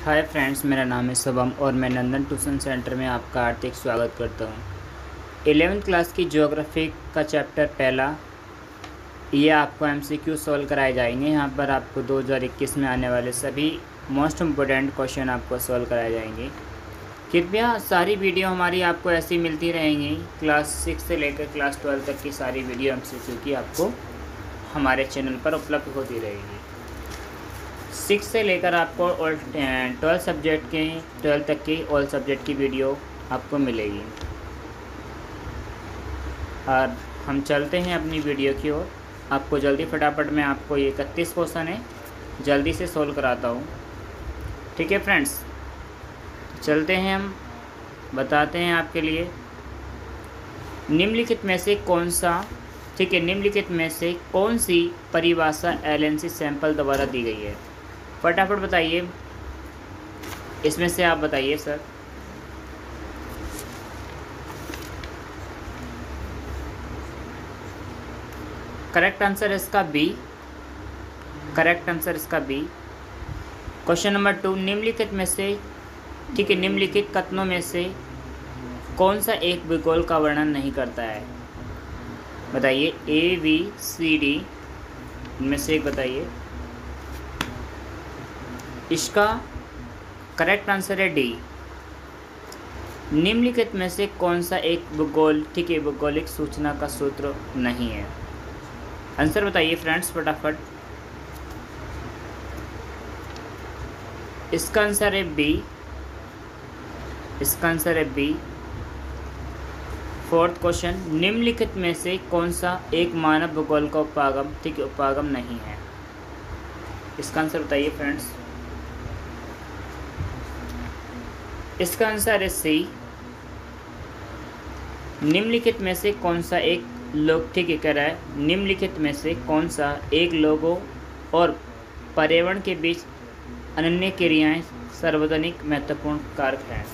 Hi friends, मेरा नाम है शुभम और मैं नंदन ट्यूशन सेंटर में आपका हार्दिक स्वागत करता हूँ। 11वीं क्लास की ज्योग्राफी का चैप्टर पहला ये आपको एमसीक्यू सॉल्व कराए जाएंगे। यहाँ पर आपको 2021 में आने वाले सभी मोस्ट इम्पोर्टेंट क्वेश्चन आपको सॉल्व कराए जाएंगे। कृपया सारी वीडियो हमारी आपको ऐसी मिलती रहेंगी। क्लास 6 से लेकर क्लास 12 तक की सारी वीडियो एमसीक्यू की आपको हमारे चैनल पर उपलब्ध होती रहेगी। 6 से लेकर आपको और 12 तक की ऑल सब्जेक्ट की वीडियो आपको मिलेगी। और हम चलते हैं अपनी वीडियो की ओर। आपको जल्दी फटाफट मैं आपको ये 31 क्वेश्चन है जल्दी से सोल्व कराता हूँ। ठीक है फ्रेंड्स, चलते हैं हम बताते हैं आपके लिए। निम्नलिखित में से कौन सी परिभाषा एलएनसी सैंपल द्वारा दी गई है? फटाफट बताइए, इसमें से आप बताइए सर। करेक्ट आंसर इसका बी। क्वेश्चन नंबर 2, निम्नलिखित कथनों में से कौन सा एक भूगोल का वर्णन नहीं करता है? बताइए, ए बी सी डी इनमें से एक बताइए। इसका करेक्ट आंसर है डी। निम्नलिखित में से कौन सा एक भौगोलिक सूचना का सूत्र नहीं है? आंसर बताइए फ्रेंड्स फटाफट। इसका आंसर है बी। फोर्थ क्वेश्चन, निम्नलिखित में से कौन सा एक मानव भूगोल का उपागम नहीं है? इसका आंसर बताइए फ्रेंड्स। इसका आंसर है सी। निम्नलिखित में से कौन सा एक लोगों और पर्यावरण के बीच अनन्य क्रियाएं सर्वाधिक महत्वपूर्ण कारक हैं?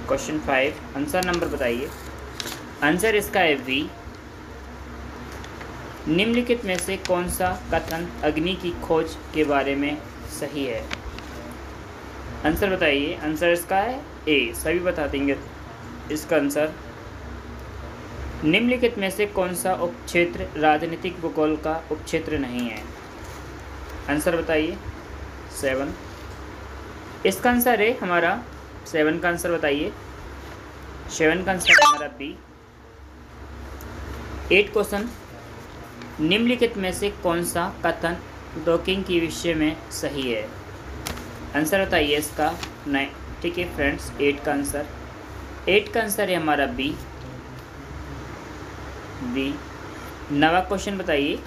क्वेश्चन 5, आंसर नंबर बताइए। आंसर इसका है बी। निम्नलिखित में से कौन सा कथन अग्नि की खोज के बारे में सही है? आंसर बताइए। आंसर इसका है ए। सभी बता देंगे इसका आंसर। निम्नलिखित में से कौन सा उपक्षेत्र राजनीतिक भूगोल का उपक्षेत्र नहीं है? आंसर बताइए। 7। इसका आंसर है हमारा 7 का आंसर बताइए। 7 का आंसर हमारा बी। 8 क्वेश्चन, निम्नलिखित में से कौन सा कथन डॉकिंग के विषय में सही है? आंसर बताइए इसका। नहीं, ठीक है फ्रेंड्स, 8 का आंसर है हमारा बी। 9वां क्वेश्चन बताइए,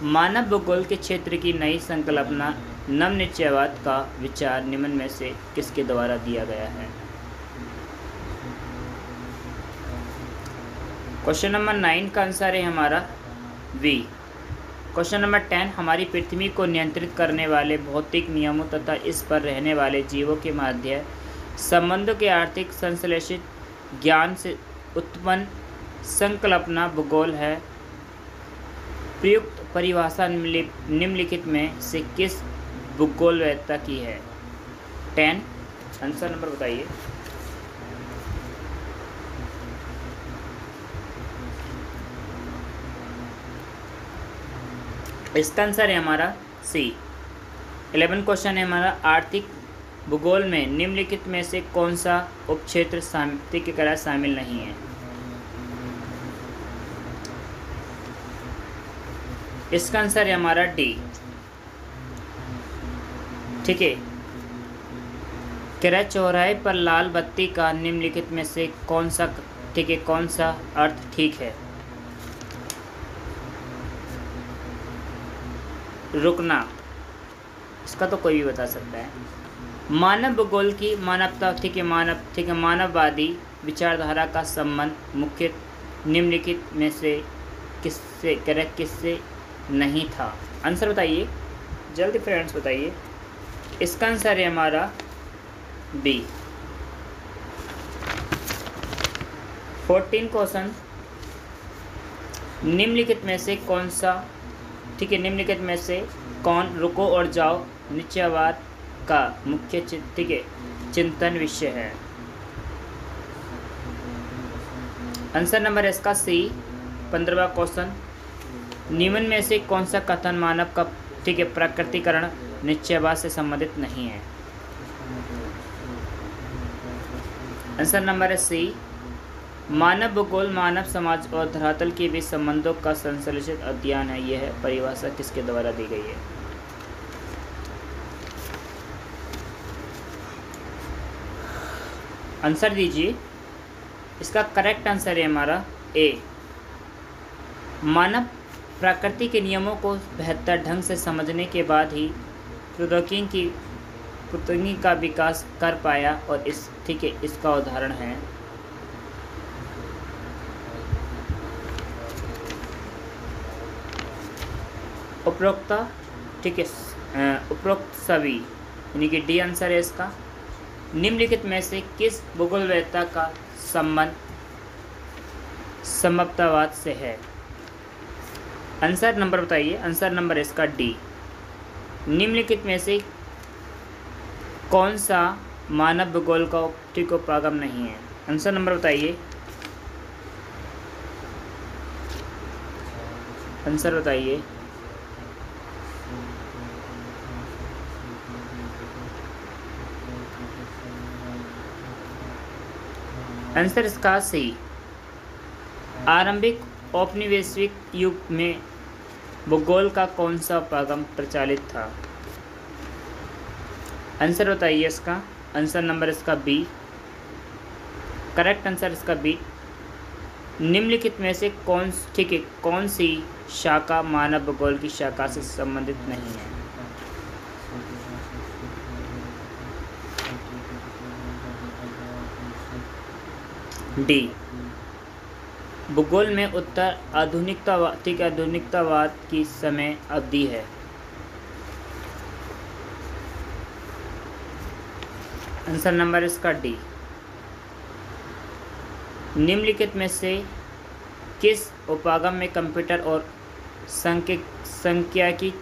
मानव भूगोल के क्षेत्र की नई संकल्पना नवनिश्चयवाद का विचार निम्न में से किसके द्वारा दिया गया है? क्वेश्चन नंबर 9 का आंसर है हमारा बी। क्वेश्चन नंबर 10, हमारी पृथ्वी को नियंत्रित करने वाले भौतिक नियमों तथा इस पर रहने वाले जीवों के मध्य संबंधों के आर्थिक संश्लेषित ज्ञान से उत्पन्न संकल्पना भूगोल है। प्रयुक्त परिभाषा निम्नलिखित में से किस भूगोलवेत्ता की है? 10, आंसर नंबर बताइए। इसका आंसर है हमारा सी। 11 क्वेश्चन है हमारा, आर्थिक भूगोल में निम्नलिखित में से कौन सा उपक्षेत्र शामिल नहीं है? इसका आंसर है हमारा डी। ठीक है। क्रय चौराहे पर लाल बत्ती का निम्नलिखित में से कौन सा अर्थ ठीक है? रुकना। इसका तो कोई भी बता सकता है। मानव भूगोल की मानववादी विचारधारा का संबंध मुख्य निम्नलिखित में से किससे नहीं था? आंसर बताइए जल्दी फ्रेंड्स, बताइए। इसका आंसर है हमारा बी। 14 क्वेश्चन, निम्नलिखित में से कौन रुको और जाओ निश्चयवाद का मुख्य चिंतन विषय है। आंसर नंबर इसका सी। 15वां क्वेश्चन, निम्न में से कौन सा कथन मानव का प्रकटीकरण निश्चयवाद से संबंधित नहीं है। आंसर नंबर है सी। मानव भूगोल मानव समाज और धरातल के बीच संबंधों का संश्लेषित अध्ययन है। यह परिभाषा किसके द्वारा दी गई है। आंसर दीजिए। इसका करेक्ट आंसर है हमारा ए। मानव प्रकृति के नियमों को बेहतर ढंग से समझने के बाद ही प्रौद्योगिकी का विकास कर पाया और इसका उदाहरण है उपरोक्त सभी, यानी कि डी आंसर है इसका। निम्नलिखित में से किस भूगोलवेत्ता का संबंध समतावाद से है। आंसर नंबर बताइए। आंसर नंबर इसका डी। निम्नलिखित में से कौन सा मानव भूगोल का उपागम नहीं है। आंसर नंबर बताइए। आंसर बताइए। आंसर इसका सी। आरंभिक औपनिवेशिक युग में भूगोल का कौन सा उपागम प्रचलित था। आंसर बताइए इसका। आंसर नंबर इसका बी। करेक्ट आंसर इसका बी। निम्नलिखित में से कौन सी शाखा मानव भूगोल की शाखा से संबंधित नहीं है। डी। भूगोल में उत्तर आधुनिकतावाद की समय अवधि है। आंसर नंबर इसका डी। निम्नलिखित में से किस उपागम में कंप्यूटर और सांख्यिकी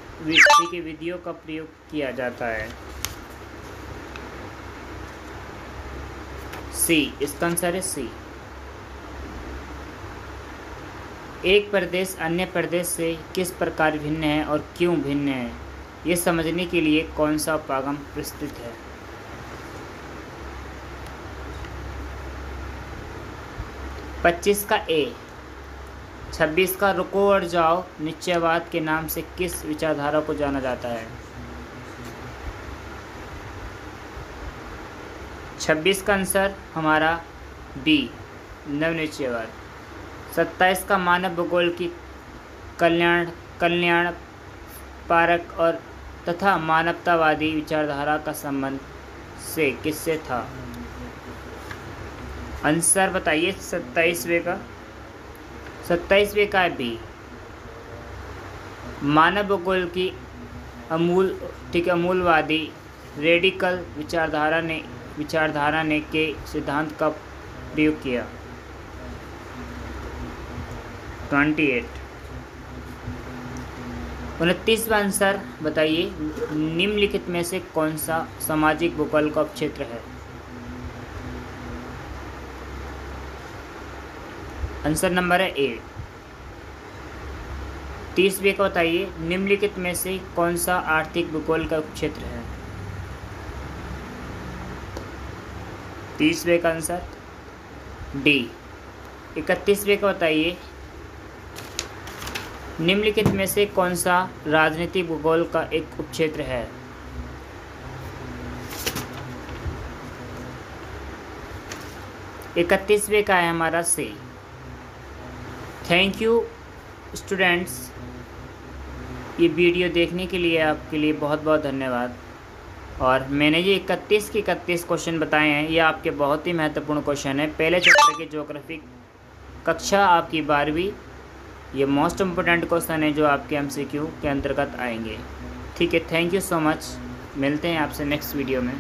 विधियों का प्रयोग किया जाता है। सी। इसका आंसर है सी। एक प्रदेश अन्य प्रदेश से किस प्रकार भिन्न है और क्यों भिन्न है, ये समझने के लिए कौन सा उपागम प्रस्तुत है। 25 का ए। 26 का रुको और जाओ निश्चयवाद के नाम से किस विचारधारा को जाना जाता है। 26 का आंसर हमारा बी, नवनिश्चयवाद। 27 का मानव भूगोल की कल्याण पारक और तथा मानवतावादी विचारधारा का संबंध से किससे था। आंसर बताइए। 27वें का। 27वें का है बी। मानव भूगोल की अमूलवादी रेडिकल विचारधारा ने के सिद्धांत का प्रयोग किया। 28। 29वां आंसर बताइए। निम्नलिखित में से कौन सा सामाजिक भूगोल का उपक्षेत्र है। आंसर नंबर है ए। 30वें का बताइए। निम्नलिखित में से कौन सा आर्थिक भूगोल का उपक्षेत्र है। 30वें का आंसर डी। 31वें का बताइए। निम्नलिखित में से कौन सा राजनीतिक भूगोल का एक उपक्षेत्र है। इकतीसवें का है हमारा सी। थैंक यू स्टूडेंट्स, ये वीडियो देखने के लिए आपके लिए बहुत बहुत धन्यवाद। और मैंने ये 31 के 31 क्वेश्चन बताए हैं, ये आपके बहुत ही महत्वपूर्ण क्वेश्चन है। पहले चैप्टर के ज्योग्राफी कक्षा आपकी 12वीं, ये मोस्ट इम्पोर्टेंट क्वेश्चन है जो आपके MCQ के अंतर्गत आएंगे। ठीक है, थैंक यू सो मच। मिलते हैं आपसे नेक्स्ट वीडियो में।